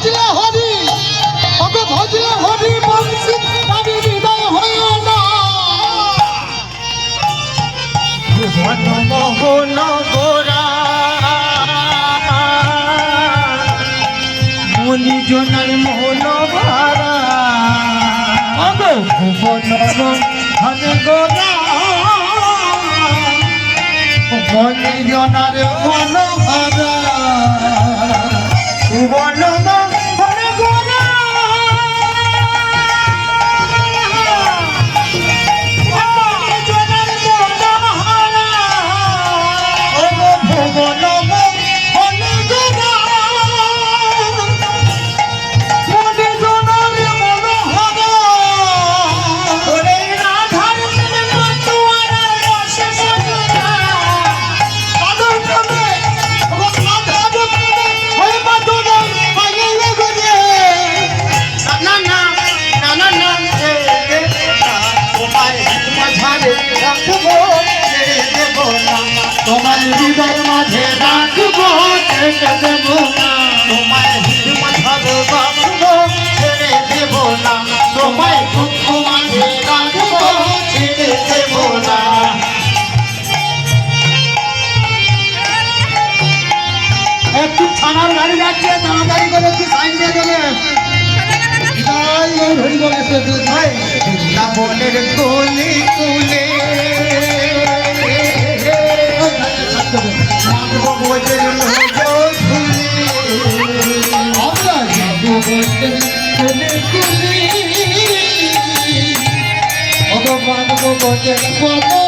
ভজলে হরি ওগো ভজলে হরি বংশী তারি হৃদয় হয় না মনমোহন গোরা মনিজনার মোহন ভারা ওগো ভুবন মোহন গোরা মনিজনার মোহন ভারা ভুবন মোহন গোরা তোমার হৃদয় মাঝে রাখবো ছেড়ে দেব না তোমায় হিমাঝারে রাখবো ছেড়ে দেব না তোমায় দুঃখ মাঝে রাখবো ছেড়ে দেব না একটু থানার গাড়ি যাচ্ছে তাড়াতাড়ি করে একটু সাইড দিয়ে দেবে হরি বলে বনের কোলে কোলে ভগবান